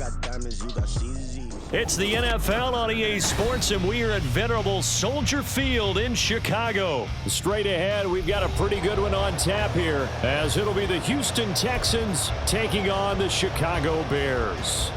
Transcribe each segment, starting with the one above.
got diamonds, you got Caesars. It's the NFL on EA Sports, and we are at venerable Soldier Field in Chicago. Straight ahead, we've got a pretty good one on tap here, as it'll be the Houston Texans taking on the Chicago Bears.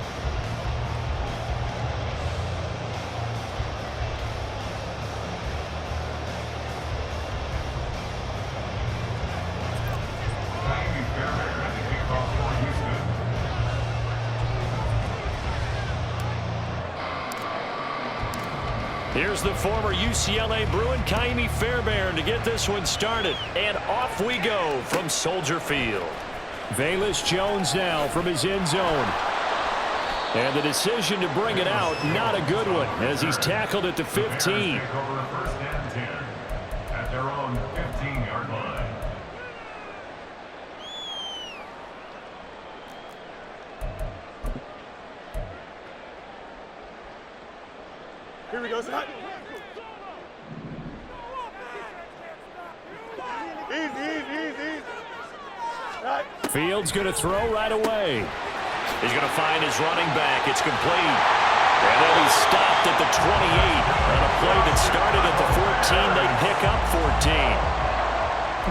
Here's the former UCLA Bruin, Kaimi Fairbairn, to get this one started. And off we go from Soldier Field. Velus Jones now from his end zone. And the decision to bring it out, not a good one, as he's tackled at the 15. At their own 15-yard line. Here we go, Scott. Easy. Right. Fields going to throw right away. He's going to find his running back. It's complete. And then he's stopped at the 28. On a play that started at the 14, they pick up 14.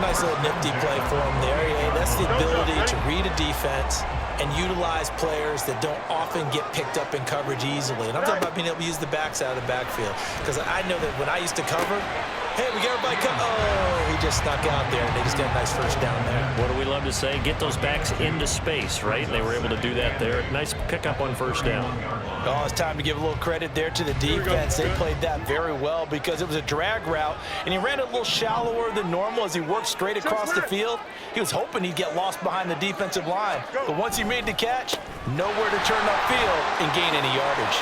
Nice little nifty play for him there. Yeah, that's the ability to read a defense and utilize players that don't often get picked up in coverage easily. And I'm talking about being able to use the backs out of the backfield. Because I know that when I used to cover, hey, we got everybody cover. Oh, he just snuck out there, and they just got a nice first down there. What do we love to say? Get those backs into space, right? And they were able to do that there. Nice pickup on first down. Oh, it's time to give a little credit there to the defense. They played that very well because it was a drag route, and he ran it a little shallower than normal as he worked straight across the field. He was hoping he'd get lost behind the defensive line. But once he made the catch, nowhere to turn upfield and gain any yardage.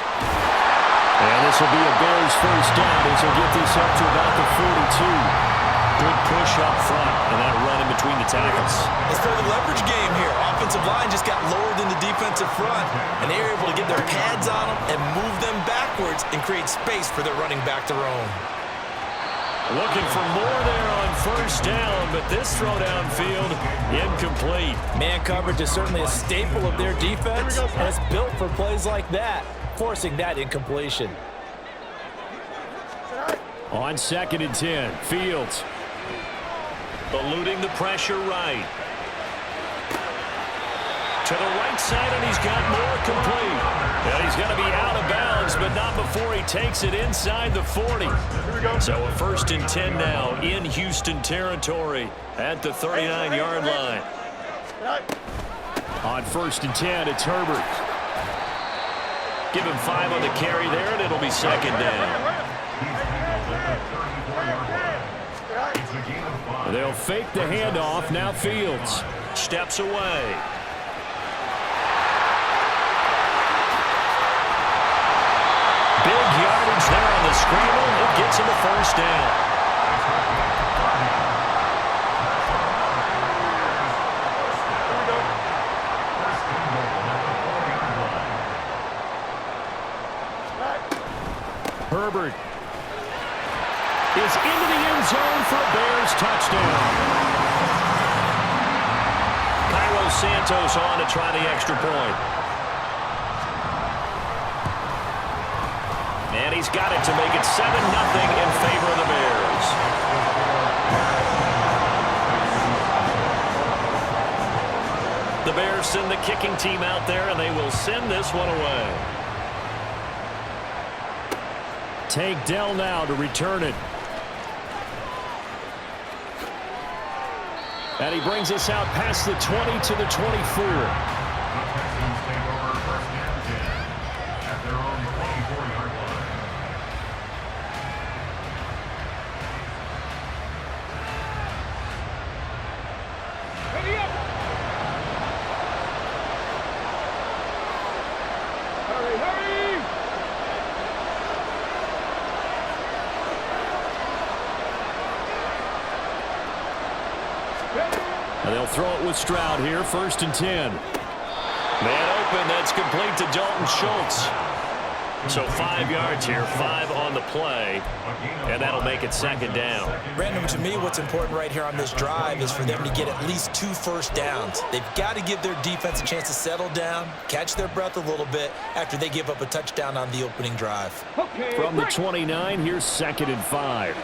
And this will be a Bears first down as he'll get this up to about the 42. Good push up front, and then a run in between the tackles. Let's play the leverage game here. Offensive line just got lower than the defensive front, and they were able to get their pads on them and move them backwards and create space for their running back to roam. Looking for more there on first down, but this throw downfield incomplete. Man coverage is certainly a staple of their defense, and it's built for plays like that, forcing that incompletion. On 2nd and 10, Fields. Eluding the pressure right. To the right side, and he's got more complete. And he's going to be out of bounds, but not before he takes it inside the 40. So a 1st and 10 now in Houston territory at the 39-yard line. On 1st and 10, it's Herbert. Give him 5 on the carry there, and it'll be 2nd down. They'll fake the handoff. Now Fields steps away. Big yardage there on the scramble. It gets him a first down. Herbert is into the end zone for a Bears touchdown. Cairo Santos on to try the extra point. And he's got it to make it 7-0 in favor of the Bears. The Bears send the kicking team out there, and they will send this one away. Take Dell now to return it. And he brings us out past the 20 to the 24. And they'll throw it with Stroud here, 1st and 10. Man open, that's complete to Dalton Schultz. So 5 yards here, 5 on the play, and that'll make it second down. Brandon, to me, what's important right here on this drive is for them to get at least 2 first downs. They've got to give their defense a chance to settle down, catch their breath a little bit after they give up a touchdown on the opening drive. From the 29, here's 2nd and 5.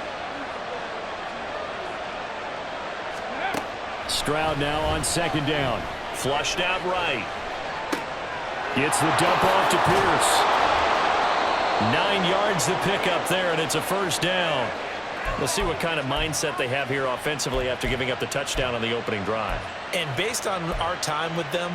Stroud now on 2nd down. Flushed out right. Gets the dump off to Pierce. 9 yards the pickup there, and it's a first down. We'll see what kind of mindset they have here offensively after giving up the touchdown on the opening drive. And based on our time with them,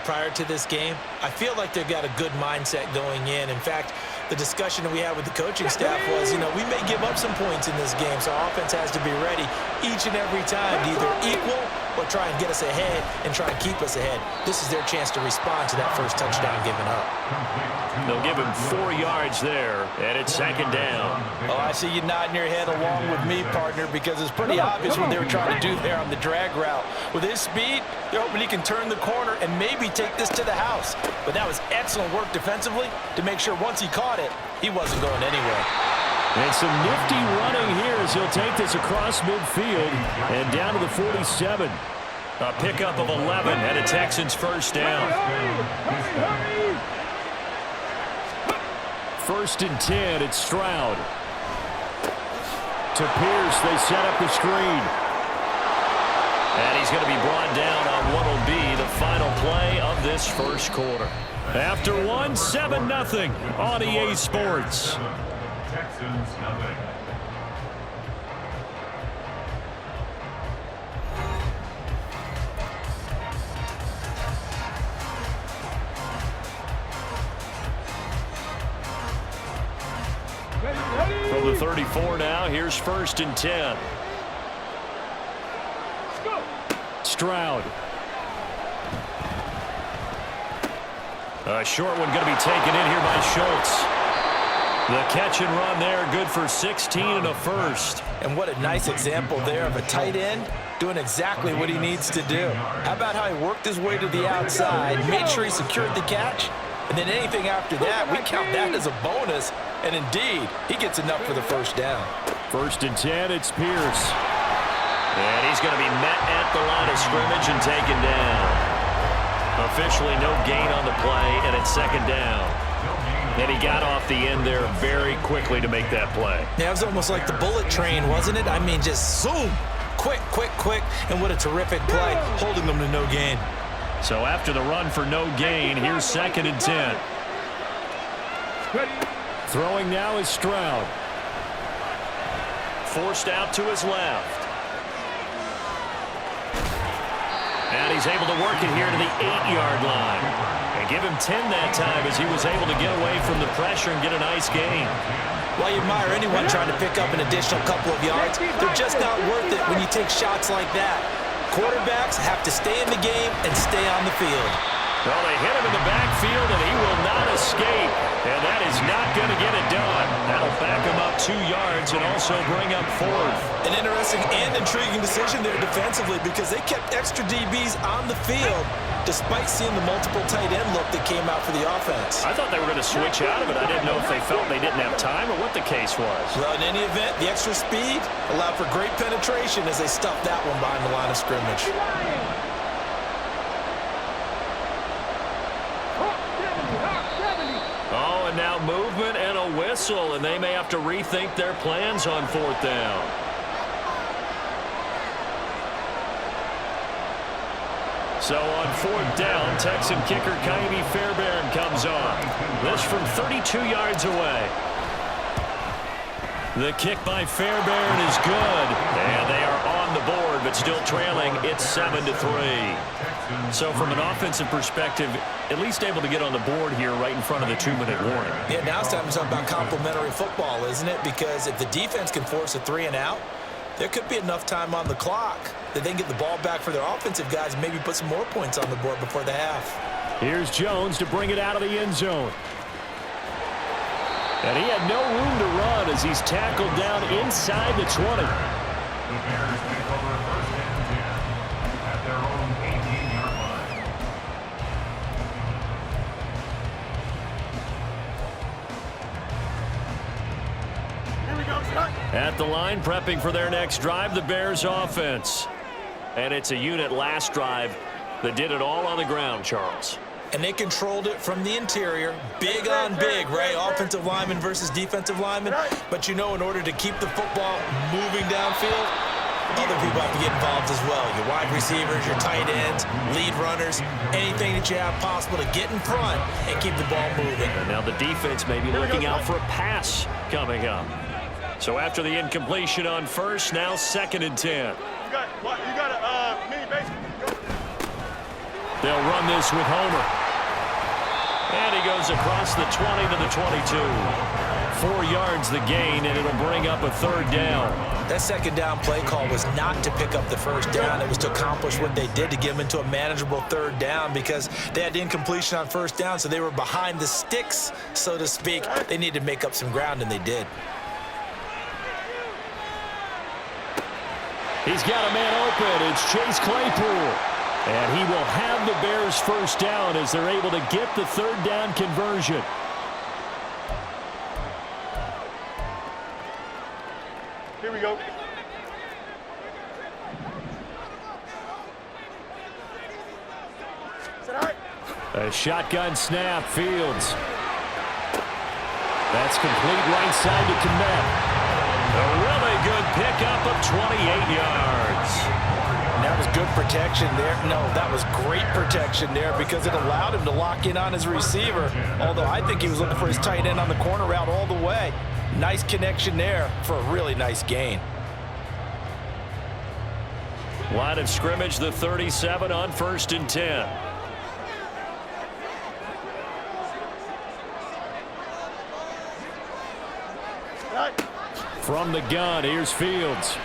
prior to this game, I feel like they've got a good mindset going in. In fact, the discussion that we had with the coaching staff was, we may give up some points in this game, so our offense has to be ready each and every time to either equal or try and get us ahead and try and keep us ahead. This is their chance to respond to that first touchdown given up. They'll give him 4 yards there, and it's 2nd down. Oh, I see you nodding your head along with me, partner, because it's pretty obvious what they were trying to do there on the drag route. With his speed, they're hoping he can turn the corner and maybe take this to the house. But that was excellent work defensively to make sure once he caught it, he wasn't going anywhere. And some nifty running here as he'll take this across midfield and down to the 47. A pickup of 11 and a Texans first down. 1st and 10, it's Stroud. To Pierce, they set up the screen. And he's going to be brought down on what will be the final play of this first quarter. After 7-0 on EA Sports. Texans nothing. From the 34 now, here's 1st and 10. Stroud. A short one going to be taken in here by Schultz. The catch and run there, good for 16 and a first. And what a nice example there of a tight end doing exactly what he needs to do. How about how he worked his way to the outside, made sure he secured the catch, and then anything after that, we count that as a bonus. And indeed, he gets enough for the first down. 1st and 10, it's Pierce. And he's going to be met at the line of scrimmage and taken down. Officially no gain on the play, and it's 2nd down. And he got off the end there very quickly to make that play. Yeah, it was almost like the bullet train, wasn't it? I mean, just zoom, quick, and what a terrific play, holding them to no gain. So after the run for no gain, here's 2nd and 10. Throwing now is Stroud. Forced out to his left. And he's able to work it here to the 8-yard line. And give him 10 that time as he was able to get away from the pressure and get a nice gain. While you admire anyone trying to pick up an additional couple of yards, they're just not worth it when you take shots like that. Quarterbacks have to stay in the game and stay on the field. Well, they hit him in the backfield, and he will not escape. And that is not going to get it done. That'll back him up 2 yards and also bring up 4th. An interesting and intriguing decision there defensively because they kept extra DBs on the field despite seeing the multiple tight end look that came out for the offense. I thought they were going to switch out of it. I didn't know if they felt they didn't have time or what the case was. Well, in any event, the extra speed allowed for great penetration as they stuffed that one behind the line of scrimmage. Oh, and now movement and a whistle, and they may have to rethink their plans on 4th down. So on 4th down, Texan kicker Kaimi Fairbairn comes on. This from 32 yards away. The kick by Fairbairn is good, and they are on the board, but still trailing. It's 7-3. So from an offensive perspective, at least able to get on the board here right in front of the 2-minute warning. Yeah, now it's time to talk about complementary football, isn't it? Because if the defense can force a 3 and out, there could be enough time on the clock that they can get the ball back for their offensive guys and maybe put some more points on the board before the half. Here's Jones to bring it out of the end zone. And he had no room to run as he's tackled down inside the 20. The Bears take over 1st and 10 at their own 18-yard line. At the line, prepping for their next drive, the Bears offense. And it's a unit last drive that did it all on the ground, Charles. And they controlled it from the interior, big on big, right? Offensive lineman versus defensive lineman. But you know, in order to keep the football moving downfield, other people have to get involved as well. Your wide receivers, your tight ends, lead runners, anything that you have possible to get in front and keep the ball moving. And now the defense may be looking out for a pass coming up. So after the incompletion on first, now 2nd and 10. You got a mini base. They'll run this with Homer. And he goes across the 20 to the 22. 4 yards the gain, and it'll bring up a 3rd down. That 2nd down play call was not to pick up the 1st down. It was to accomplish what they did, to get them into a manageable 3rd down, because they had incompletion on 1st down, so they were behind the sticks, so to speak. They needed to make up some ground, and they did. He's got a man open. It's Chase Claypool. And he will have the Bears 1st down as they're able to get the 3rd down conversion. Here we go. Is that all right? A shotgun snap, Fields. That's complete right side to Kmet. A really good pickup of 28 yards. And that was good protection there. No, that was great protection there because it allowed him to lock in on his receiver. Although I think he was looking for his tight end on the corner route all the way. Nice connection there for a really nice gain. Line of scrimmage, the 37 on 1st and 10. From the gun, here's Fields.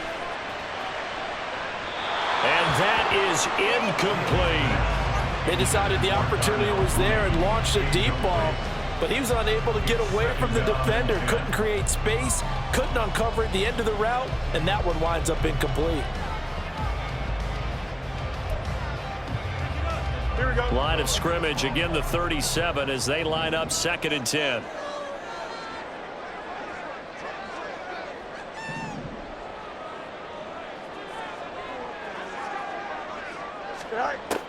And that is incomplete. They decided the opportunity was there and launched a deep ball, but he was unable to get away from the defender. Couldn't create space, couldn't uncover at the end of the route, and that one winds up incomplete. Here we go. Line of scrimmage, again the 37 as they line up 2nd and 10.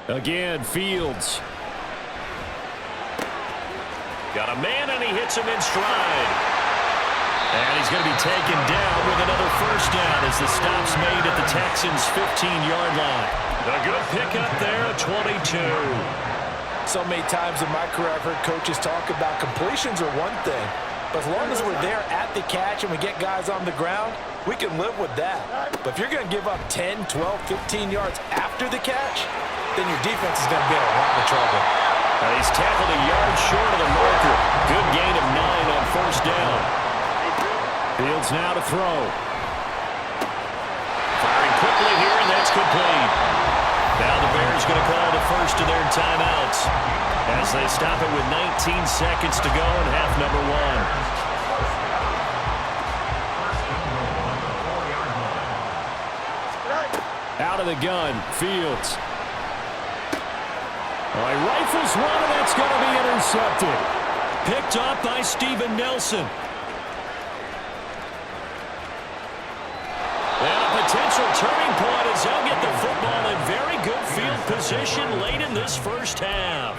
Again, Fields. Got a man, and he hits him in stride. And he's going to be taken down with another 1st down as the stop's made at the Texans' 15-yard line. A good pickup there at 22. So many times in my career I've heard coaches talk about completions are one thing, but as long as we're there at the catch and we get guys on the ground, we can live with that. But if you're going to give up 10, 12, 15 yards after the catch, then your defense is going to be in a lot of trouble. And he's tackled a yard short of the marker. Good gain of 9 on 1st down. Fields now to throw. Firing quickly here, and that's complete. Now the Bears going to call the first of their timeouts as they stop it with 19 seconds to go in half number 1. Out of the gun, Fields. He rifles one, and that's going to be intercepted. Picked up by Steven Nelson. And a potential turning point as they'll get the football in very good field position late in this 1st half.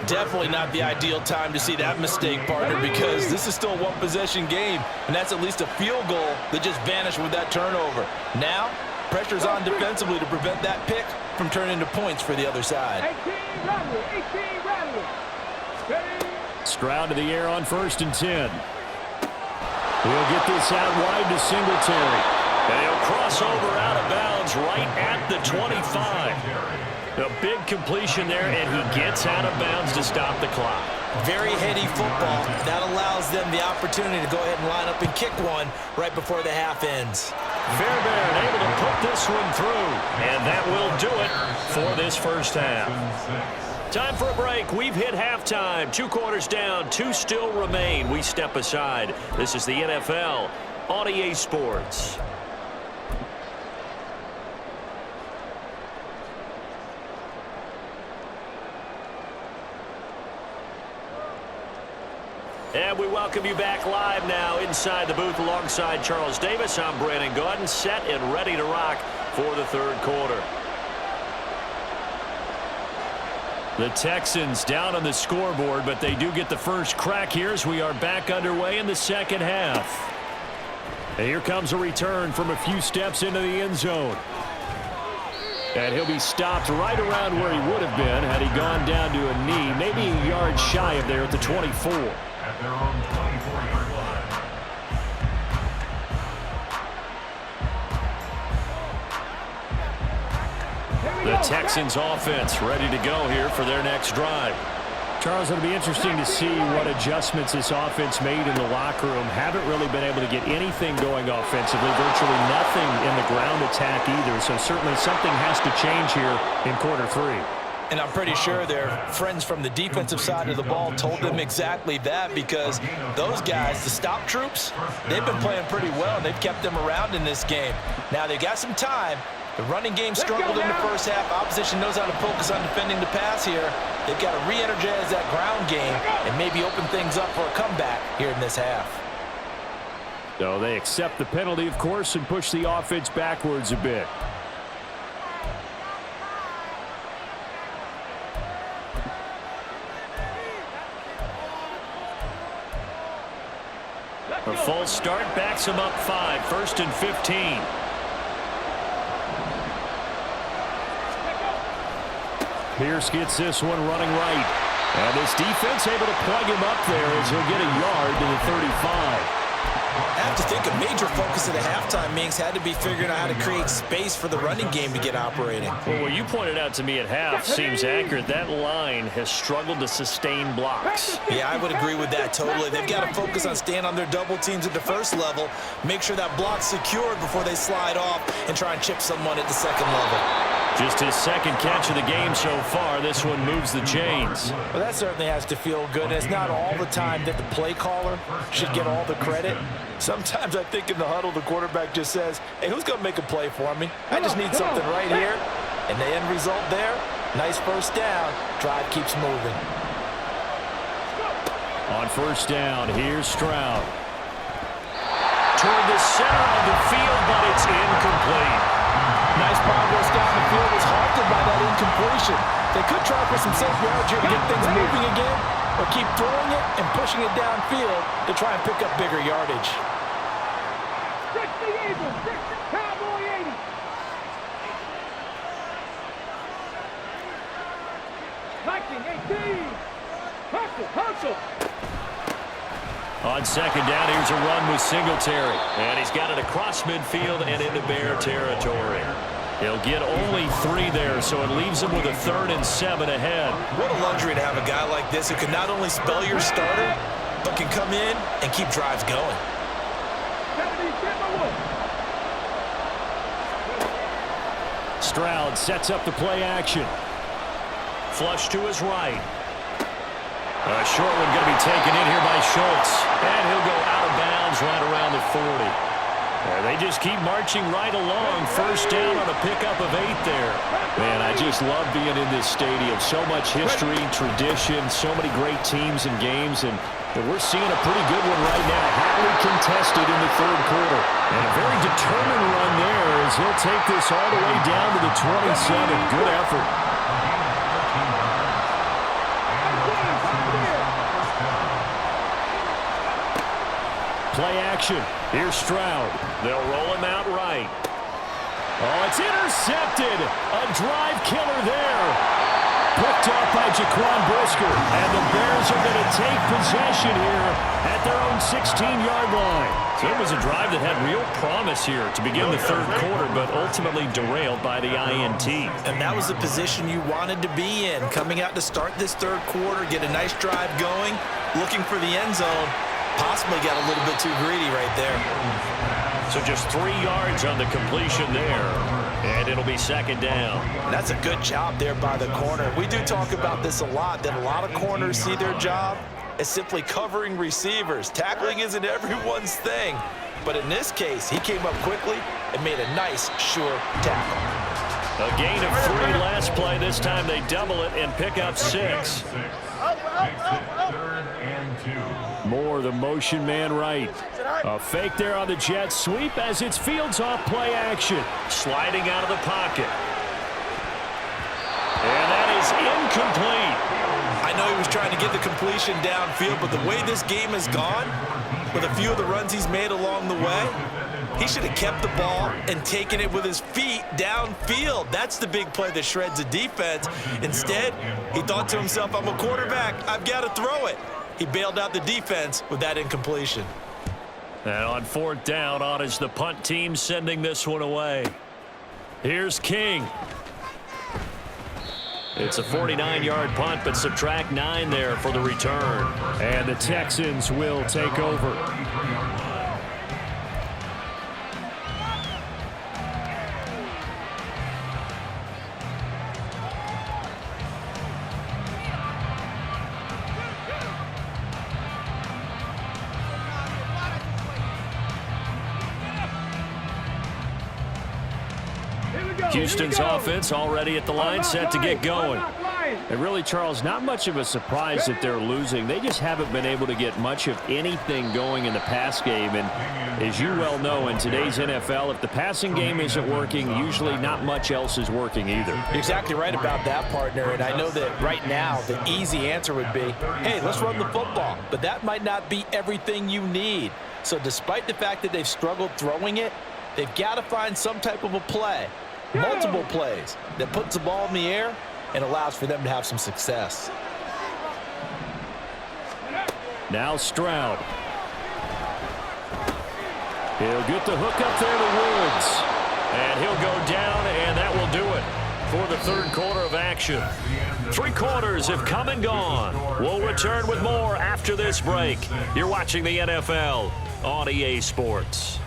Definitely not the ideal time to see that mistake, partner, because this is still a one-possession game, and that's at least a field goal that just vanished with that turnover. Now, pressure's on defensively to prevent that pick from turning into points for the other side. Stroud to the air on 1st and 10. He'll get this out wide to Singletary. And he'll cross over out of bounds right at the 25. A big completion there, and he gets out of bounds to stop the clock. Very heady football. That allows them the opportunity to go ahead and line up and kick one right before the half ends. Fairbairn able to put this one through, and that will do it for this 1st half. Time for a break. We've hit halftime. 2 quarters down, 2 still remain. We step aside. This is the NFL on EA Sports. And we welcome you back live now inside the booth alongside Charles Davis. I'm Brandon Gaudin, set and ready to rock for the third quarter. The Texans down on the scoreboard, but they do get the first crack here as we are back underway in the second half. And here comes a return from a few steps into the end zone. And he'll be stopped right around where he would have been had he gone down to a knee, maybe a yard shy of there at the 24. At their own 24-yard line. The Texans offense ready to go here for their next drive. Charles, it'll be interesting to see what adjustments this offense made in the locker room. Haven't really been able to get anything going offensively, virtually nothing in the ground attack either. So certainly something has to change here in quarter three. And I'm pretty sure their friends from the defensive side of the ball told them exactly that, because those guys, the stop troops, they've been playing pretty well, and they've kept them around in this game. Now, they've got some time. The running game struggled in the first half. Opposition knows how to focus on defending the pass here. They've got to re-energize that ground game and maybe open things up for a comeback here in this half. So they accept the penalty, of course, and push the offense backwards a bit. A false start backs him up 5, 1st and 15. Pierce gets this one running right. And this defense able to plug him up there as he'll get a yard to the 35. I have to think a major focus of the halftime meetings had to be figuring out how to create space for the running game to get operating. Well, what you pointed out to me at half seems accurate. That line has struggled to sustain blocks. Yeah, I would agree with that totally. They've got to focus on staying on their double teams at the first level, make sure that block's secured before they slide off and try and chip someone at the second level. Just his second catch of the game so far. This one moves the chains. Well, that certainly has to feel good. And it's not all the time that the play caller should get all the credit. Sometimes I think in the huddle, the quarterback just says, hey, who's going to make a play for me? I just need something right here. And the end result there, nice first down. Drive keeps moving. On first down, here's Stroud. Toward the center of the field, but it's incomplete. Nice progress down the field was halted by that incompletion. They could try for some safe yards here to get things moving again, or keep throwing it and pushing it downfield to try and pick up bigger yardage. 60 Eagles, 60 Cowboy 80. Viking 18. Hustle. On second down, here's a run with Singletary. And he's got it across midfield and into Bear territory. He'll get only 3 there, so it leaves him with a 3rd and 7 ahead. What a luxury to have a guy like this who can not only spell your starter, but can come in and keep drives going. Stroud sets up the play action. Flush to his right. A short one going to be taken in here by Schultz. And he'll go out of bounds right around the 40. They just keep marching right along. First down on a pickup of 8 there. Man, I just love being in this stadium. So much history, tradition, so many great teams and games. And we're seeing a pretty good one right now. Hotly contested in the third quarter. And a very determined run there as he'll take this all the way down to the 27. Good effort. Play action. Here's Stroud. They'll roll him out right. Oh, it's intercepted. A drive killer there. Picked up by Jaquan Brisker. And the Bears are going to take possession here at their own 16-yard line. So it was a drive that had real promise here to begin the third quarter, but ultimately derailed by the INT. And that was the position you wanted to be in. Coming out to start this third quarter, get a nice drive going, looking for the end zone. Possibly got a little bit too greedy right there. So just 3 yards on the completion there. And it'll be second down. And that's a good job there by the corner. We do talk about this a lot, that a lot of corners see their job as simply covering receivers. Tackling isn't everyone's thing. But in this case, he came up quickly and made a nice, sure tackle. A gain of 3 last play. This time they double it and pick up 6. Third and 2. More for the motion man right. A fake there on the jet sweep as it's Fields off play action. Sliding out of the pocket. And that is incomplete. I know he was trying to get the completion downfield, but the way this game has gone, with a few of the runs he's made along the way, he should have kept the ball and taken it with his feet downfield. That's the big play that shreds a defense. Instead, he thought to himself, I'm a quarterback, I've got to throw it. He bailed out the defense with that incompletion. And on 4th down, on is the punt team sending this one away. Here's King. It's a 49-yard punt, but subtract 9 there for the return. And the Texans will take over. Houston's offense already at the line, set to get going. And really, Charles, not much of a surprise that they're losing. They just haven't been able to get much of anything going in the pass game. And as you well know, in today's NFL, if the passing game isn't working, usually not much else is working either. You're exactly right about that, partner. And I know that right now the easy answer would be, hey, let's run the football. But that might not be everything you need. So despite the fact that they've struggled throwing it, they've got to find some type of a play. Multiple plays that puts the ball in the air and allows for them to have some success. Now Stroud. He'll get the hook up there to Woods. And he'll go down, and that will do it for the 3rd quarter of action. 3 quarters have come and gone. We'll return with more after this break. You're watching the NFL on EA Sports.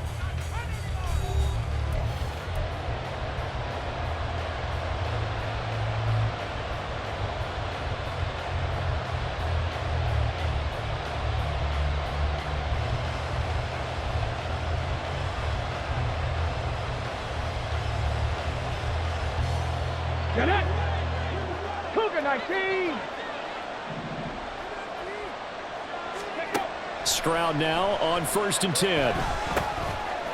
Get it! Cougar 19! Stroud now on 1st and 10.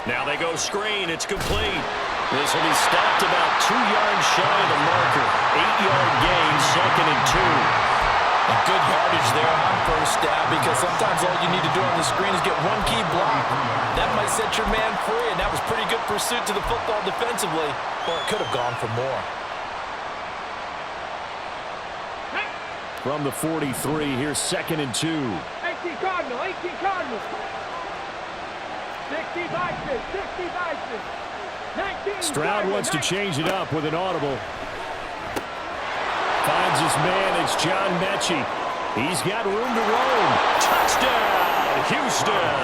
Now they go screen. It's complete. This will be stopped about 2 yards shy of the marker. 8-yard gain, 2nd and 2. A good yardage there on 1st down, because sometimes all you need to do on the screen is get one key block. That might set your man free, and that was pretty good pursuit to the football defensively, or it could have gone for more. From the 43, here's 2nd and 2. 18 Cardinal, 18 Cardinal. 60 Vikings, 60 Vikings. 19 Stroud wants to change it up with an audible. Finds his man, it's John Mechie. He's got room to roam. Touchdown, Houston.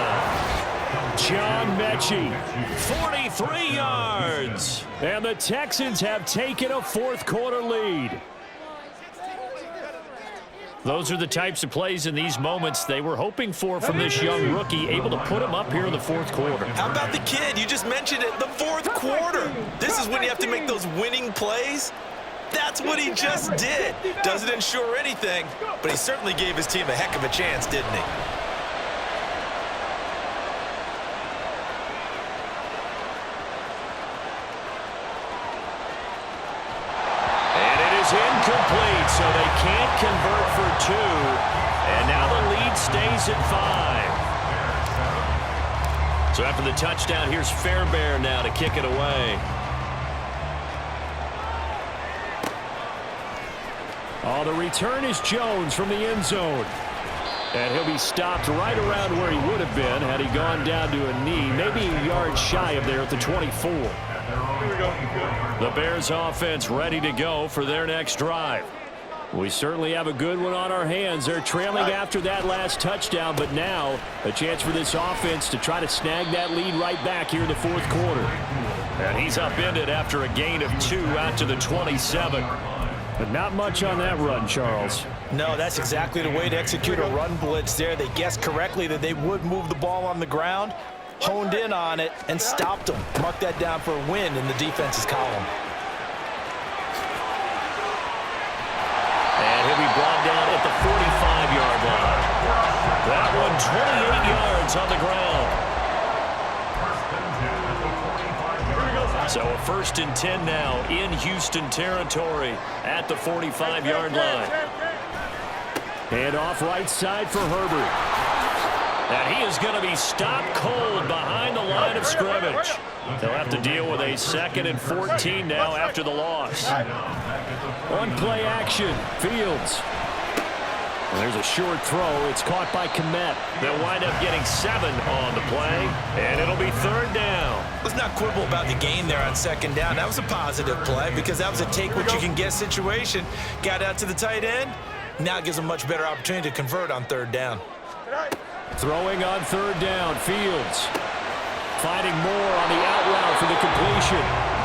John Mechie, 43 yards. And the Texans have taken a 4th quarter lead. Those are the types of plays in these moments they were hoping for from this young rookie, able to put him up here in the 4th quarter. How about the kid? You just mentioned it, the 4th quarter. This is when you have to make those winning plays. That's what he just did. Doesn't ensure anything, but he certainly gave his team a heck of a chance, didn't he? Incomplete, so they can't convert for 2. And now the lead stays at 5. So after the touchdown, here's Fairbairn now to kick it away. Oh, the return is Jones from the end zone. And he'll be stopped right around where he would have been had he gone down to a knee, maybe a yard shy of there at the 24. The Bears offense ready to go for their next drive. We certainly have a good one on our hands. They're trailing after that last touchdown, but now a chance for this offense to try to snag that lead right back here in the 4th quarter. And he's upended after a gain of 2 out to the 27. But not much on that run, Charles. No, that's exactly the way to execute a run blitz there. They guessed correctly that they would move the ball on the ground, honed in on it, and stopped them. Mark that down for a win in the defense's column. And he'll be brought down at the 45-yard line. That one downs on the ground. So a 1st and 10 now in Houston territory at the 45-yard line. And off right side for Herbert. And he is going to be stopped cold behind the line of scrimmage. They'll have to deal with a 2nd and 14 now after the loss. On play action, Fields. And there's a short throw. It's caught by Kmet. They'll wind up getting 7 on the play, and it'll be 3rd down. Let's not quibble about the gain there on 2nd down. That was a positive play because that was a take-what-you-can-get situation. Got out to the tight end. Now it gives them a much better opportunity to convert on 3rd down. Throwing on 3rd down, Fields. Finding more on the out route for the completion.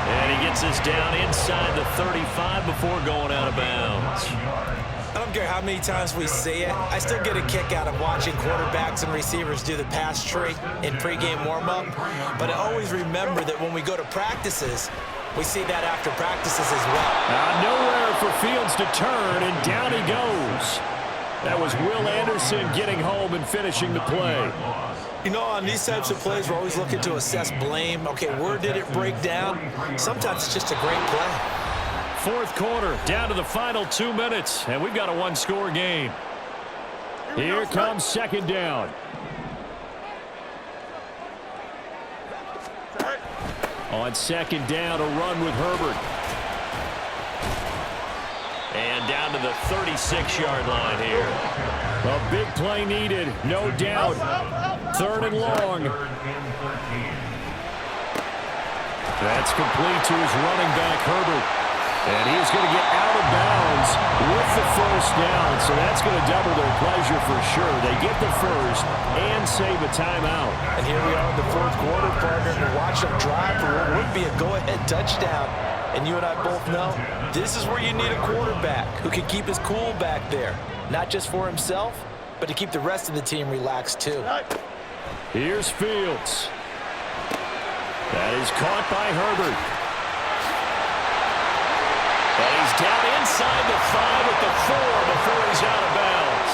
And he gets this down inside the 35 before going out of bounds. I don't care how many times we see it. I still get a kick out of watching quarterbacks and receivers do the pass tree in pregame warm-up. But I always remember that when we go to practices, we see that after practices as well. Nowhere for Fields to turn, and down he goes. That was Will Anderson getting home and finishing the play. You know, on these types of plays, we're always looking to assess blame. Okay, where did it break down? Sometimes it's just a great play. 4th quarter, down to the final 2 minutes, and we've got a 1-score game. Here comes 2nd down. On 2nd down, a run with Herbert. And down to the 36-yard line here. A big play needed, no doubt. 3rd and long. That's complete to his running back, Herbert. And he's going to get out of bounds with the 1st down, so that's going to double their pleasure for sure. They get the 1st and save a timeout. And here we are in the 4th quarter, partner, to watch them drive for what would be a go-ahead touchdown. And you and I both know this is where you need a quarterback who can keep his cool back there, not just for himself, but to keep the rest of the team relaxed too. Here's Fields. That is caught by Herbert. And he's down inside the 5 at the 4 before he's out of bounds.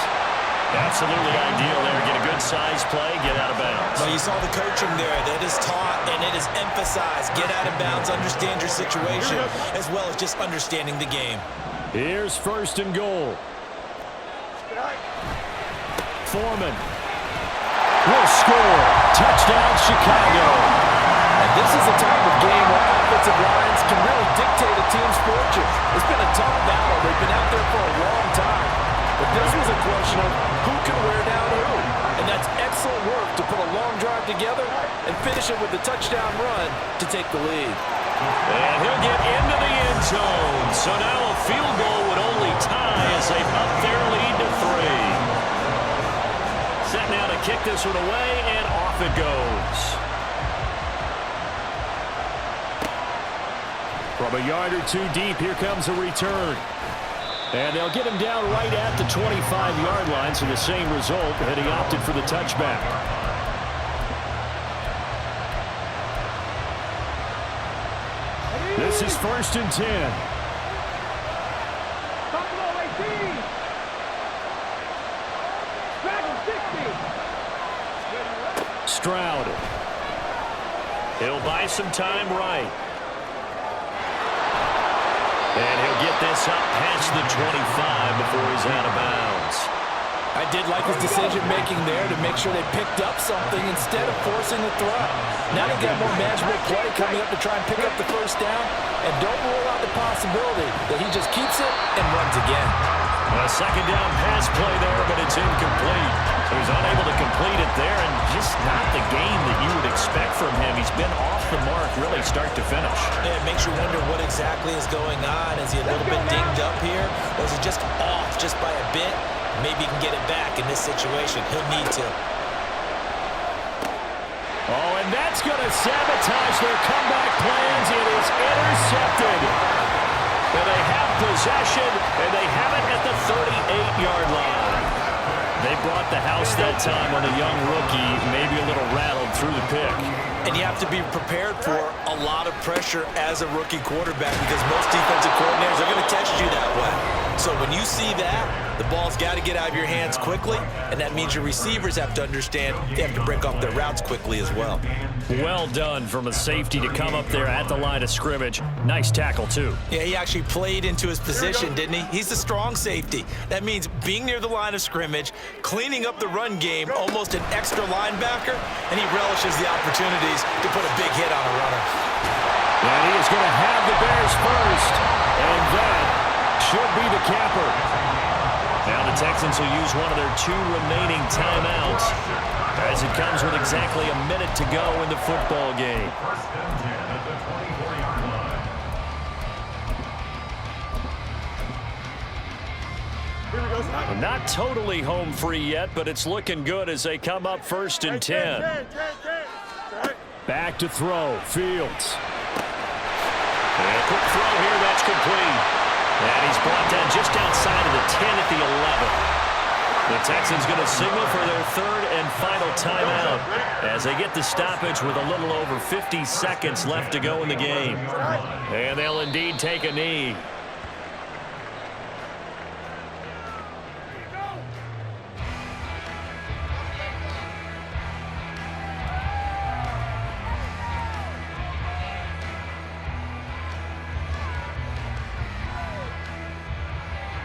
Absolutely ideal there. Get a good size play, get out of bounds. Well, you saw the coaching there. That is taught and it is emphasized. Get out of bounds, understand your situation, as well as just understanding the game. Here's 1st and goal. Foreman will score. Touchdown, Chicago. And this is a type of game where offensive lines can really dictate a team's fortune. It's been a tough battle. They've been out there for a long time. But this was a question of who can wear down who. And that's excellent work to put a long drive together and finish it with a touchdown run to take the lead. And he'll get into the end zone. So now a field goal would only tie as they up their lead to 3. Set now to kick this one away, and off it goes. From a yard or 2 deep, here comes a return. And they'll get him down right at the 25-yard line, so the same result, and he opted for the touchback. This is 1st and 10. Stroud. He'll buy some time right. And he'll get this up past the 25 before he's out of bounds. I did like his decision-making there to make sure they picked up something instead of forcing the throw. Now they got more manageable play coming up to try and pick up the 1st down. And don't rule out the possibility that he just keeps it and runs again. A 2nd down pass play there, but it's incomplete. So he's unable to complete it there, and just not the game that you would expect from him. He's been off the mark really start to finish. Yeah, it makes you wonder what exactly is going on. Is he a little bit dinged up here, or is he just off just by a bit? Maybe he can get it back in this situation. He'll need to. Oh, and that's going to sabotage their comeback plans. It is intercepted. And they have possession, and they have it at the 38-yard line. They brought the house that time on a young rookie, maybe a little rattled through the pick. And you have to be prepared for a lot of pressure as a rookie quarterback because most defensive coordinators are going to test you that way. So when you see that, the ball's got to get out of your hands quickly, and that means your receivers have to understand they have to break off their routes quickly as well. Well done from a safety to come up there at the line of scrimmage. Nice tackle, too. Yeah, he actually played into his position, didn't he? He's the strong safety. That means being near the line of scrimmage, cleaning up the run game, almost an extra linebacker, and he relishes the opportunities to put a big hit on a runner. And he is going to have the Bears first, and that should be the capper. Now the Texans will use one of their 2 remaining timeouts as it comes with exactly a minute to go in the football game. First and 10 at the 24-yard line. Here we go, Scott. Not totally home free yet, but it's looking good as they come up first and 10. All right. Back to throw, Fields. And a quick throw here, that's complete. And he's brought down just outside of the 10 at the 11. The Texans going to signal for their 3rd and final timeout as they get the stoppage with a little over 50 seconds left to go in the game. And they'll indeed take a knee.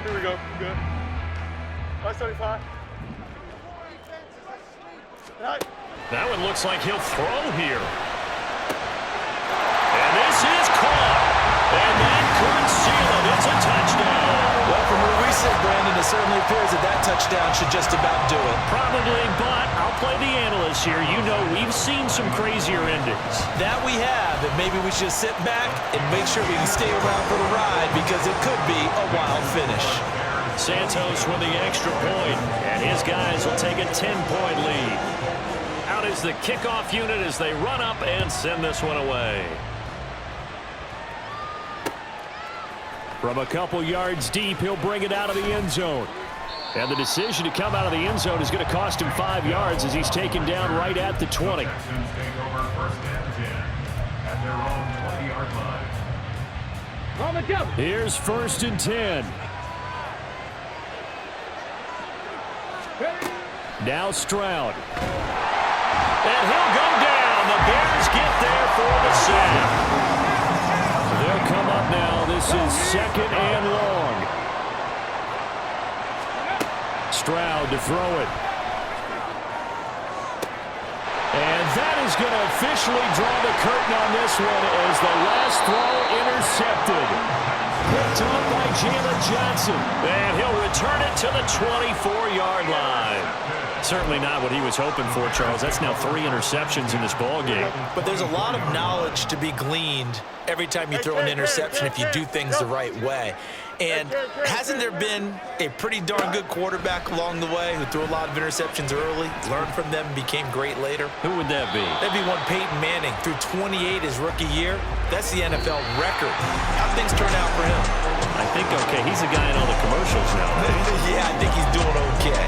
Here we go. We're good. 575. All right. That one looks like he'll throw here. And this is caught. And that could seal it. It's a touchdown. Well, from where we sit, Brandon, it certainly appears that that touchdown should just about do it. Probably, but I'll play the analyst here. You know we've seen some crazier endings. That we have, and maybe we should sit back and make sure we can stay around for the ride because it could be a wild finish. Santos with the extra point, and his guys will take a 10-point lead. Out is the kickoff unit as they run up and send this one away. From a couple yards deep, he'll bring it out of the end zone. And the decision to come out of the end zone is going to cost him 5 yards as he's taken down right at the 20. Texans take over first and 10 at their own 20-yard line. On the jump. Here's first and 10. Now Stroud. And he'll go down. The Bears get there for the sack. They'll come up now. This is 2nd and long. Stroud to throw it. And that is going to officially draw the curtain on this one as the last throw intercepted. Picked up by Jalen Johnson. And he'll return it to the 24-yard line. Certainly not what he was hoping for, Charles. That's now 3 interceptions in this ball game. But there's a lot of knowledge to be gleaned every time you throw an interception if you do things the right way. And hasn't there been a pretty darn good quarterback along the way who threw a lot of interceptions early, learned from them, and became great later? Who would that be? That'd be one Peyton Manning. Threw 28 his rookie year. That's the NFL record. How'd things turn out for him? I think okay. He's the guy in all the commercials now. Yeah, I think he's doing okay.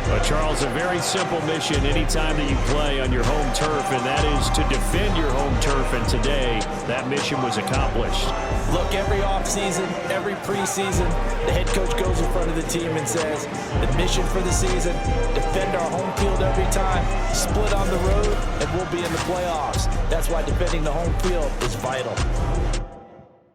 But Charles, a very simple mission anytime that you play on your home turf, and that is to defend your home turf. And today, that mission was accomplished. Look, every offseason, every preseason, the head coach goes in front of the team and says, the mission for the season, defend our home field every time, split on the road, and we'll be in the playoffs. That's why defending the home field is vital.